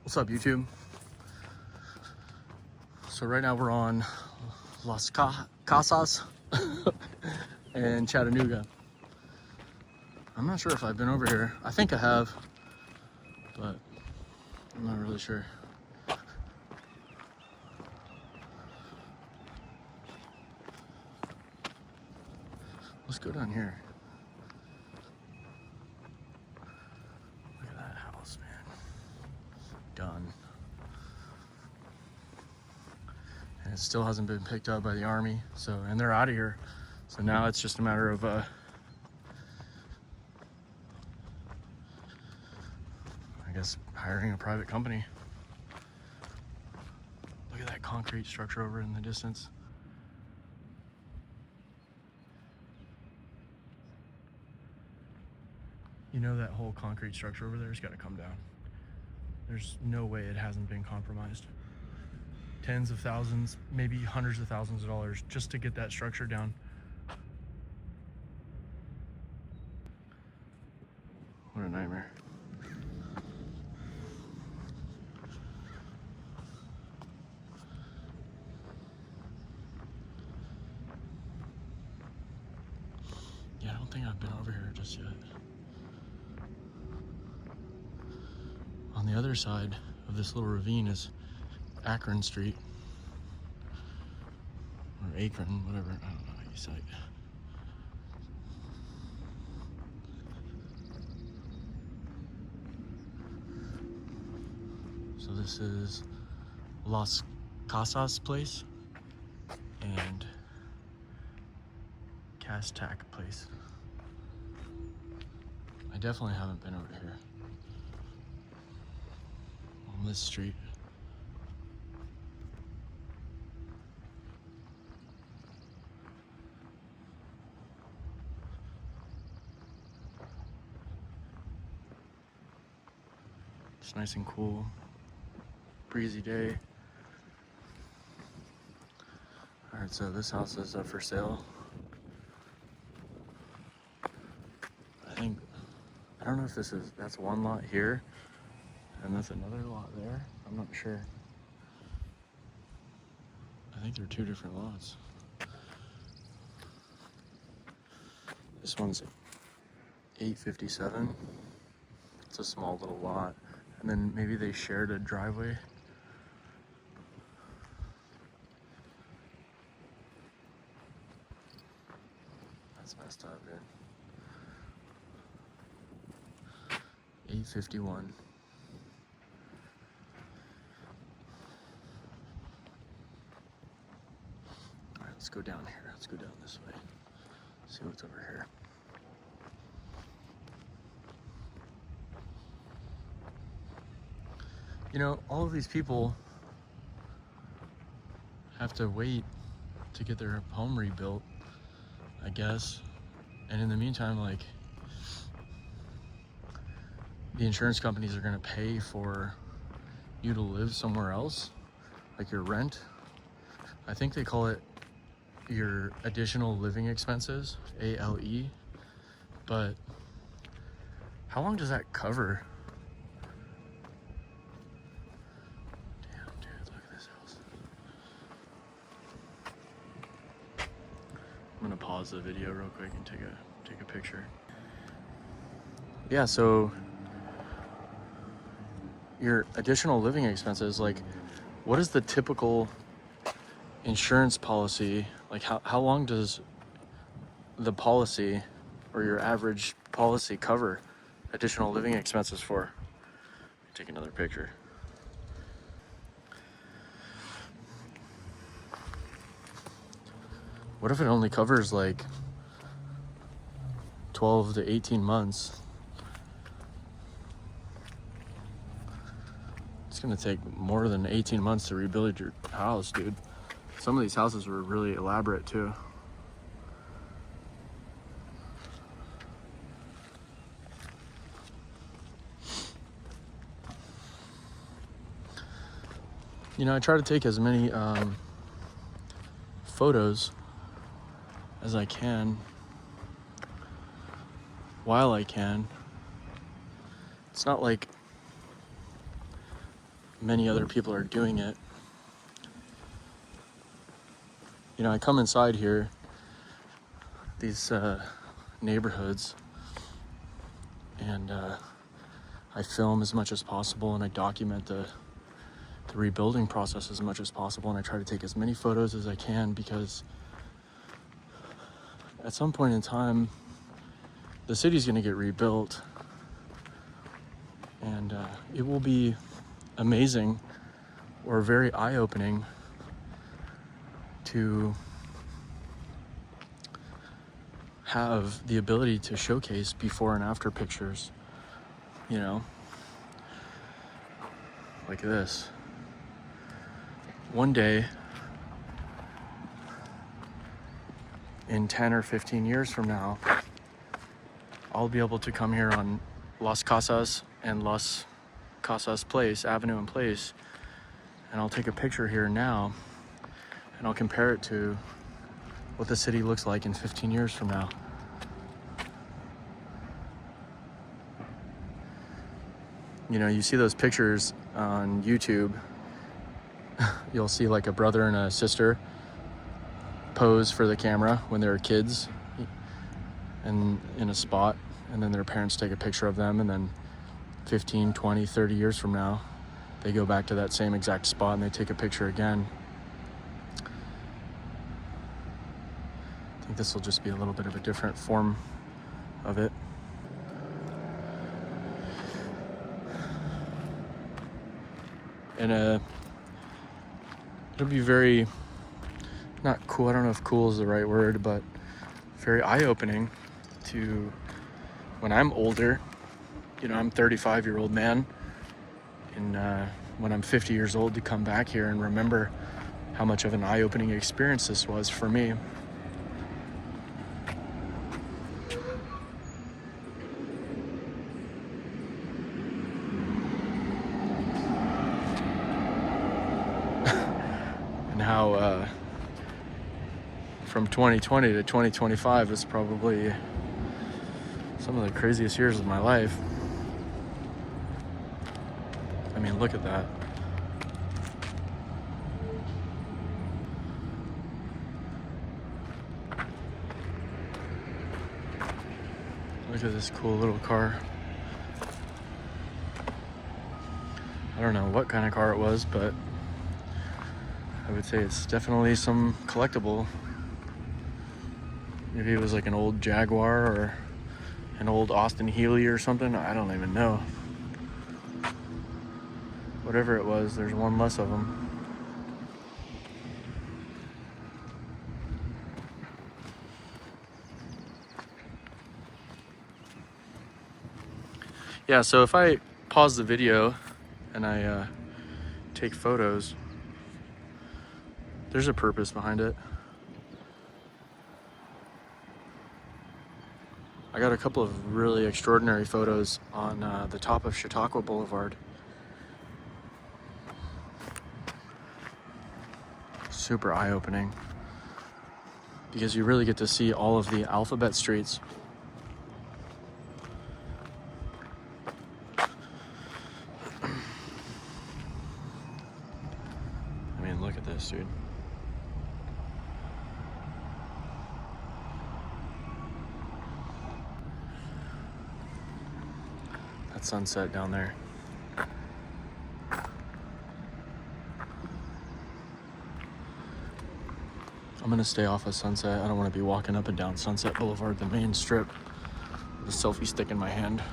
What's up, YouTube? So right now we're on Casas in Chattanooga. I'm not sure if I've been over here. I think I have, but I'm not really sure. Let's go down here. Look at that house, man. Done. And it still hasn't been picked up by the Army, and they're out of here. So now it's just a matter of I guess hiring a private company. Look at that concrete structure over in the distance. You know that whole concrete structure over there has got to come down. There's no way it hasn't been compromised. Tens of thousands, maybe hundreds of thousands of dollars just to get that structure down. What a nightmare. Yeah, I don't think I've been over here just yet. On the other side of this little ravine is Akron Street. Or Akron, whatever, I don't know how you say it. So this is Las Casas place and Casas place. I definitely haven't been over here on this street. It's nice and cool, breezy day. All right, so this house is up for sale. I don't know if that's one lot here and that's another lot there. I'm not sure. I think they're two different lots. This one's 857. It's a small little lot. And then maybe they shared a driveway. That's messed up, dude. 851. All right, let's go down here. Let's go down this way. See what's over here. You know, all of these people have to wait to get their home rebuilt, I guess. And in the meantime, like, the insurance companies are gonna pay for you to live somewhere else, like your rent. I think they call it your additional living expenses, ALE. But how long does that cover? Damn, dude, look at this house. I'm gonna pause the video real quick and take a picture. Yeah, so your additional living expenses, like, what is the typical insurance policy? Like, how long does the policy or your average policy cover additional living expenses for? Take another picture. What if it only covers like 12 to 18 months? It's gonna take more than 18 months to rebuild your house, dude. Some of these houses were really elaborate too. You know, I try to take as many photos as I can while I can. It's not like many other people are doing it. You know, I come inside here, these neighborhoods, and I film as much as possible, and I document the rebuilding process as much as possible, and I try to take as many photos as I can, because at some point in time the city's going to get rebuilt, and it will be amazing or very eye-opening to have the ability to showcase before and after pictures, you know, like this. One day, in 10 or 15 years from now, I'll be able to come here on Las Casas and Las Casas Place, Avenue and Place, and I'll take a picture here now, and I'll compare it to what the city looks like in 15 years from now. You know, you see those pictures on YouTube, you'll see like a brother and a sister pose for the camera when they were kids and in a spot, and then their parents take a picture of them, and then 15, 20, 30 years from now, they go back to that same exact spot and they take a picture again. I think this will just be a little bit of a different form of it. And it'll be very, not cool, I don't know if cool is the right word, but very eye-opening to when I'm older. You know, I'm a 35-year-old man, and when I'm 50 years old, to come back here and remember how much of an eye-opening experience this was for me. And how from 2020 to 2025 is probably some of the craziest years of my life. I mean, look at that. Look at this cool little car. I don't know what kind of car it was, but I would say it's definitely some collectible. Maybe it was like an old Jaguar or an old Austin Healey or something. I don't even know. Whatever it was, there's one less of them. Yeah, so if I pause the video and I take photos, there's a purpose behind it. I got a couple of really extraordinary photos on the top of Chautauqua Boulevard. Super eye-opening, because you really get to see all of the alphabet streets. I mean, look at this, dude. That sunset down there. I'm gonna stay off of Sunset. I don't want to be walking up and down Sunset Boulevard, the main strip, with a selfie stick in my hand.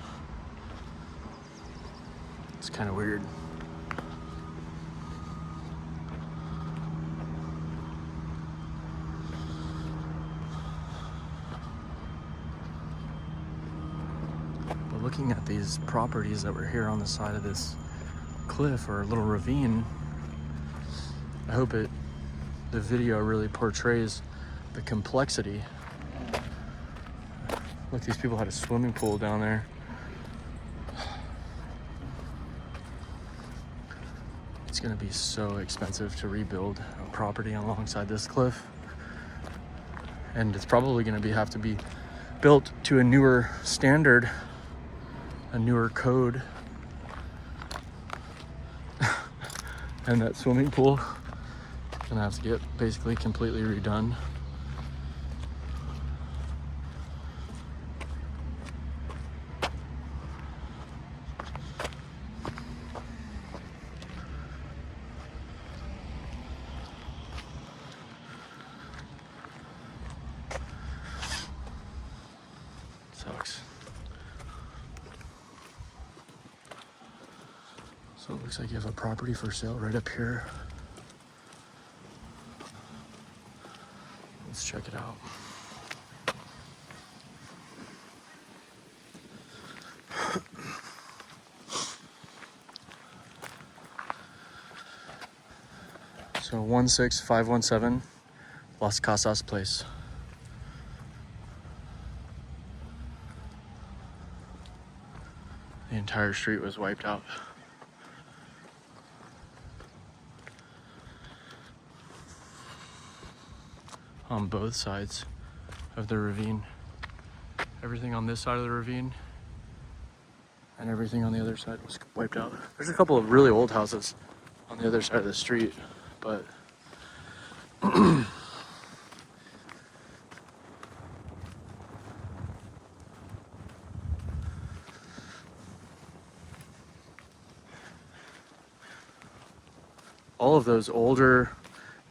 It's kind of weird. But looking at these properties that were here on the side of this cliff or little ravine, I hope the video really portrays the complexity. Look, these people had a swimming pool down there. It's gonna be so expensive to rebuild a property alongside this cliff. And it's probably gonna have to be built to a newer standard, a newer code. And that swimming pool gonna have to get basically completely redone. Sucks. So it looks like you have a property for sale right up here. Let's check it out. So 16517 Las Casas Place. The entire street was wiped out. On both sides of the ravine. Everything on this side of the ravine and everything on the other side was wiped out. There's a couple of really old houses on the other side of the street, but all of those older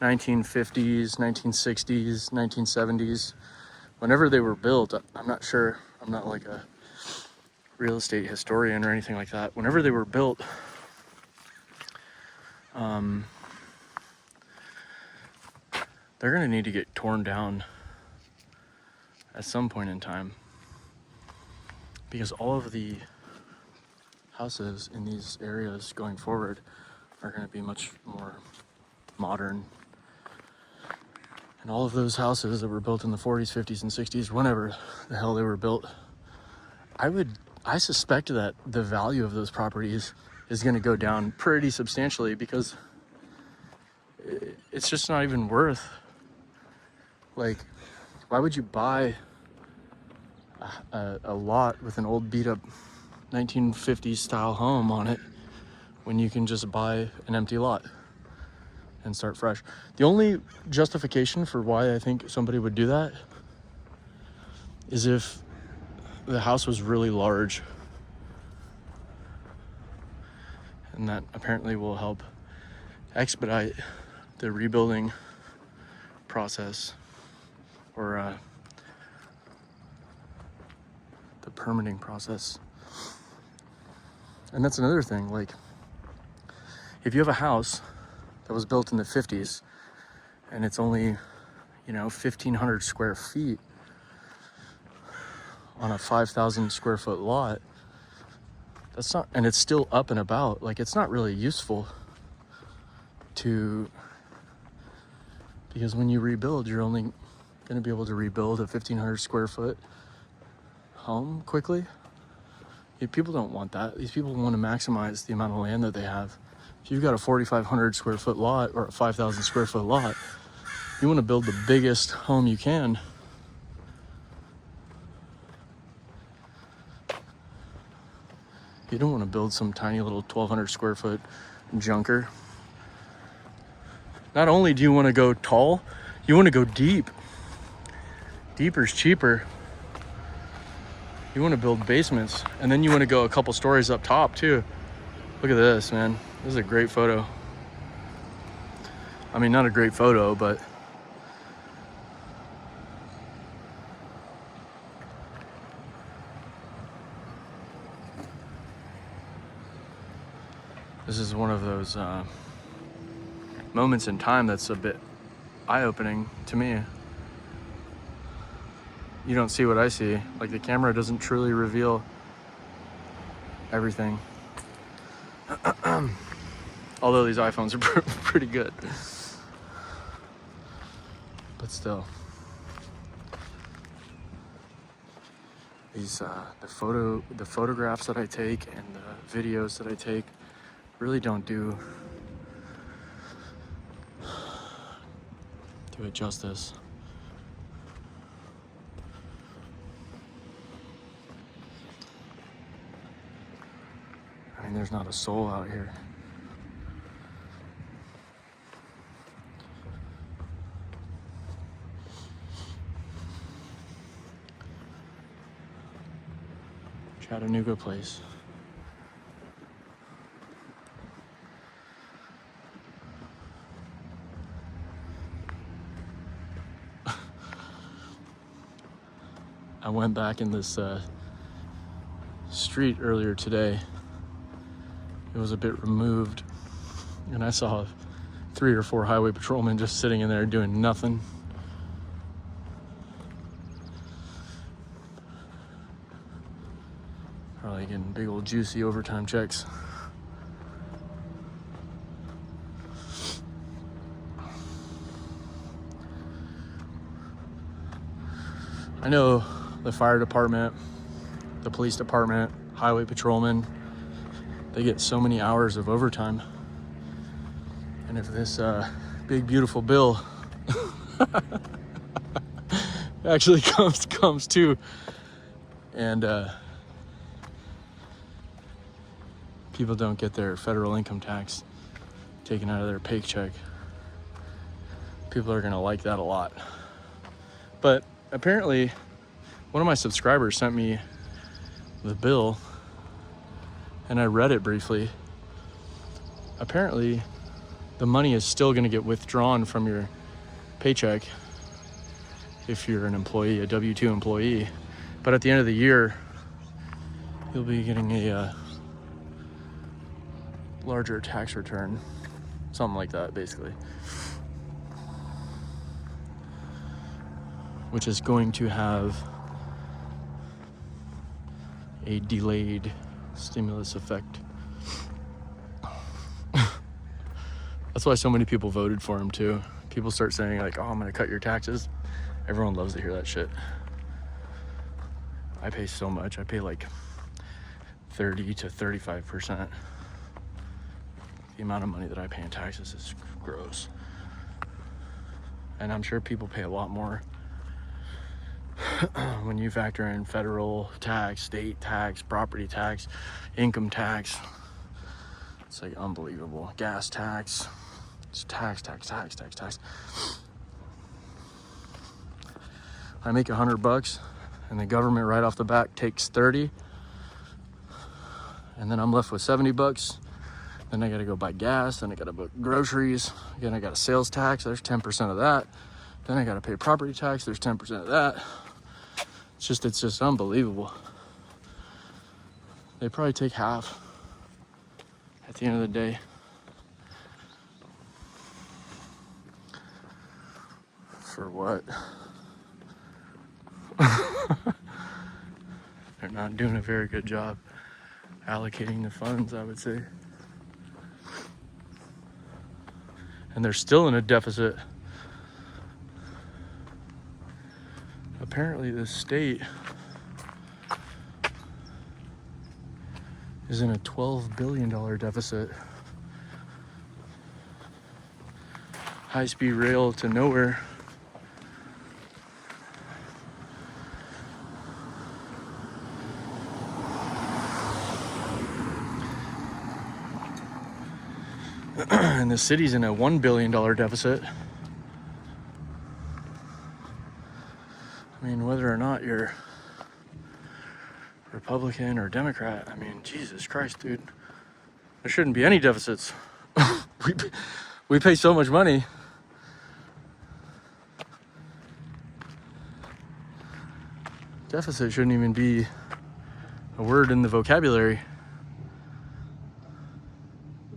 1950s, 1960s, 1970s, whenever they were built, I'm not sure, I'm not like a real estate historian or anything like that. Whenever they were built, they're gonna need to get torn down at some point in time, because all of the houses in these areas going forward are gonna be much more modern. And all of those houses that were built in the 40s, 50s, and 60s, whenever the hell they were built, I suspect that the value of those properties is going to go down pretty substantially, because it's just not even worth, like, why would you buy a lot with an old beat up 1950s style home on it when you can just buy an empty lot and start fresh? The only justification for why I think somebody would do that is if the house was really large, and that apparently will help expedite the rebuilding process, or the permitting process. And that's another thing, like, if you have a house that was built in the 50s and it's only, 1,500 square feet on a 5,000 square foot lot, that's not, and it's still up and about, like, it's not really useful because when you rebuild, you're only going to be able to rebuild a 1,500 square foot home quickly. People don't want that. These people want to maximize the amount of land that they have. If you've got a 4,500 square foot lot or a 5,000 square foot lot, you want to build the biggest home you can. You don't want to build some tiny little 1,200 square foot junker. Not only do you want to go tall, you want to go deep. Deeper's cheaper. You want to build basements, and then you want to go a couple stories up top too. Look at this, man. This is a great photo. I mean, not a great photo, but this is one of those moments in time that's a bit eye-opening to me. You don't see what I see. Like, the camera doesn't truly reveal everything. Although these iPhones are pretty good. But still. These the photographs that I take and the videos that I take really don't do it justice. I mean, there's not a soul out here. Chattanooga Place. I went back in this street earlier today. It was a bit removed, and I saw 3 or 4 highway patrolmen just sitting in there doing nothing. Probably getting big old juicy overtime checks. I know the fire department, the police department, highway patrolmen, they get so many hours of overtime. And if this big beautiful bill actually comes to, and people don't get their federal income tax taken out of their paycheck, people are gonna like that a lot. But apparently, one of my subscribers sent me the bill, and I read it briefly. Apparently, the money is still going to get withdrawn from your paycheck if you're an employee, a W-2 employee. But at the end of the year, you'll be getting a larger tax return. Something like that, basically. Which is going to have a delayed stimulus effect. That's why so many people voted for him too. People start saying like, oh, I'm gonna cut your taxes. Everyone loves to hear that shit. I pay so much. I pay like 30 to 35%. The amount of money that I pay in taxes is gross. And I'm sure people pay a lot more when you factor in federal tax, state tax, property tax, income tax. It's like unbelievable. Gas tax. It's tax. I make $100 and the government right off the bat takes 30, and then I'm left with $70. Then I gotta go buy gas, then I gotta book groceries, again I got a sales tax, there's 10% of that. Then I gotta pay property tax, there's 10% of that. It's just unbelievable. They probably take half at the end of the day. For what? They're not doing a very good job allocating the funds, I would say. And they're still in a deficit. Apparently the state is in a $12 billion deficit. High-speed rail to nowhere. And the city's in a $1 billion deficit. I mean, whether or not you're Republican or Democrat, I mean, Jesus Christ, dude. There shouldn't be any deficits. we pay so much money. Deficit shouldn't even be a word in the vocabulary.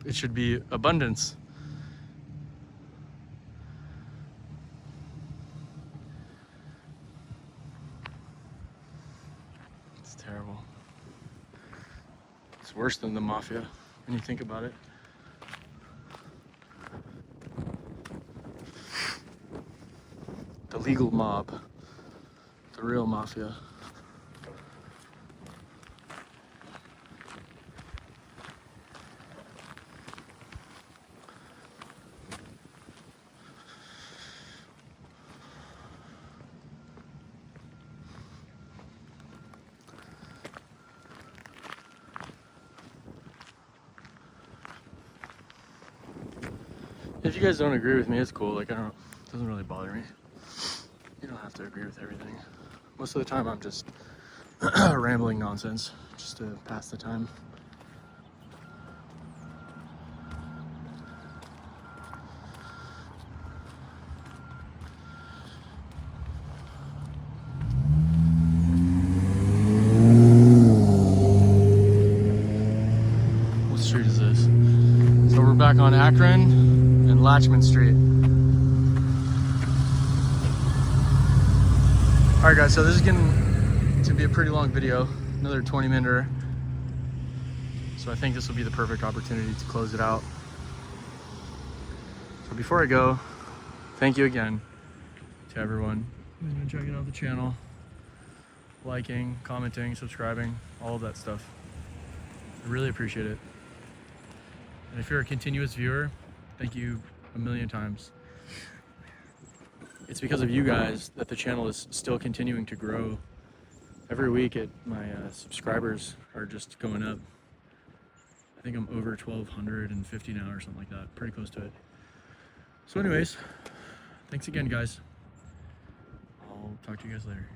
It should be abundance. It's terrible. It's worse than the mafia when you think about it. The legal mob. The real mafia. If you guys don't agree with me, it's cool. Like, it doesn't really bother me. You don't have to agree with everything. Most of the time, I'm just rambling nonsense, just to pass the time. What street is this? So we're back on Akron and Latchman Street. Alright guys, so this is getting to be a pretty long video, another 20-minute. So I think this will be the perfect opportunity to close it out. So before I go, thank you again to everyone who's been checking out the channel, liking, commenting, subscribing, all of that stuff. I really appreciate it. And if you're a continuous viewer, thank you a million times. It's because of you guys that the channel is still continuing to grow. Every week my subscribers are just going up. I think I'm over 1,250 now or something like that, pretty close to it. So anyways, thanks again guys. I'll talk to you guys later.